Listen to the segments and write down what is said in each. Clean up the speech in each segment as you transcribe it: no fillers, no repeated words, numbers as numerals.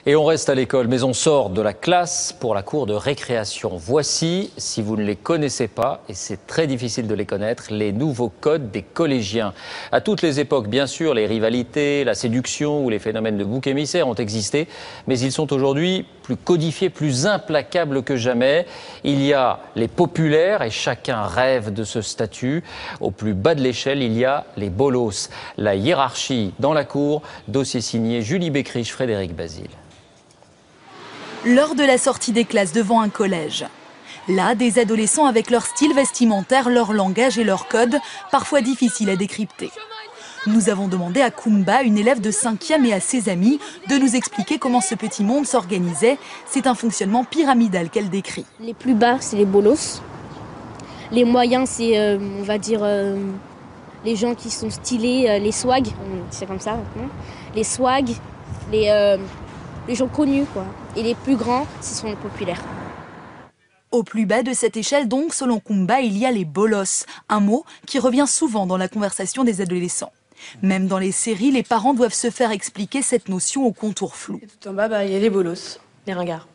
Et on reste à l'école, mais on sort de la classe pour la cour de récréation. Voici, si vous ne les connaissez pas, et c'est très difficile de les connaître, les nouveaux codes des collégiens. À toutes les époques, bien sûr, les rivalités, la séduction ou les phénomènes de bouc émissaire ont existé, mais ils sont aujourd'hui plus codifiés, plus implacables que jamais. Il y a les populaires, et chacun rêve de ce statut. Au plus bas de l'échelle, il y a les bolos. La hiérarchie dans la cour, dossier signé Julie Beckrich, Frédéric Basile. Lors de la sortie des classes devant un collège. Là, des adolescents avec leur style vestimentaire, leur langage et leur code, parfois difficiles à décrypter. Nous avons demandé à Kumba, une élève de 5e et à ses amis, de nous expliquer comment ce petit monde s'organisait. C'est un fonctionnement pyramidal qu'elle décrit. Les plus bas, c'est les bolos. Les moyens, c'est, on va dire, les gens qui sont stylés, les swags, c'est comme ça maintenant. Les swags, les gens connus, quoi. Et les plus grands, ce sont les populaires. Au plus bas de cette échelle, donc, selon Kumba, il y a les bolos, un mot qui revient souvent dans la conversation des adolescents. Même dans les séries, les parents doivent se faire expliquer cette notion au contour flou. Et tout en bas, il y a les bolos, les ringards,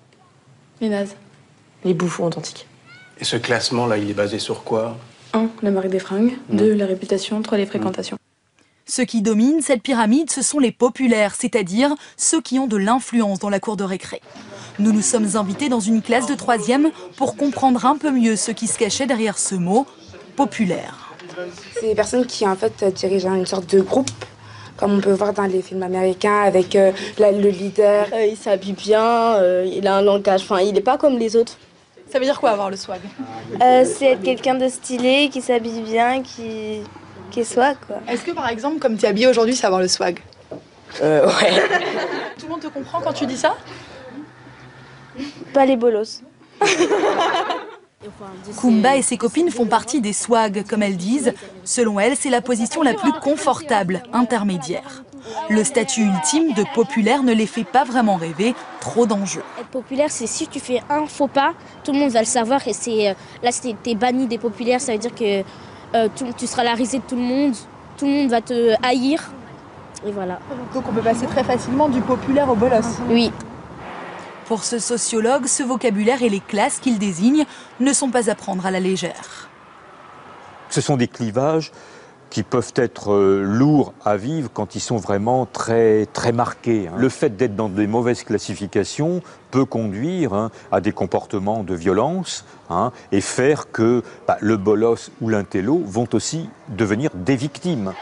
les nazes, les bouffons authentiques. Et ce classement-là, il est basé sur quoi? 1. La marque des fringues. 2. La réputation. 3. Les fréquentations. Ce qui domine cette pyramide, ce sont les populaires, c'est-à-dire ceux qui ont de l'influence dans la cour de récré. Nous nous sommes invités dans une classe de 3e pour comprendre un peu mieux ce qui se cachait derrière ce mot « populaire ». C'est des personnes qui en fait dirigent une sorte de groupe, comme on peut voir dans les films américains avec le leader. Il s'habille bien, il a un langage, enfin il n'est pas comme les autres. Ça veut dire quoi avoir le swag? C'est être quelqu'un de stylé, qui s'habille bien, qui est swag, quoi. Est-ce que par exemple, comme tu es habillé aujourd'hui, c'est avoir le swag? Ouais. Tout le monde te comprend quand tu dis ça? Pas les bolos. Kumba et ses copines font partie des swags, comme elles disent. Selon elles, c'est la position la plus confortable, intermédiaire. Le statut ultime de populaire ne les fait pas vraiment rêver, trop d'enjeux. Être populaire, c'est si tu fais un faux pas, tout le monde va le savoir et là, t'es banni des populaires, ça veut dire que tu seras la risée de tout le monde va te haïr, et voilà. Donc on peut passer très facilement du populaire au bolos. Oui. Pour ce sociologue, ce vocabulaire et les classes qu'il désigne ne sont pas à prendre à la légère. Ce sont des clivages qui peuvent être lourds à vivre quand ils sont vraiment très, très marqués. Le fait d'être dans des mauvaises classifications peut conduire à des comportements de violence et faire que le bolos ou l'intello vont aussi devenir des victimes.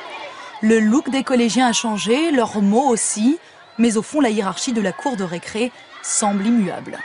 Le look des collégiens a changé, leurs mots aussi, mais au fond la hiérarchie de la cour de récré semble immuable.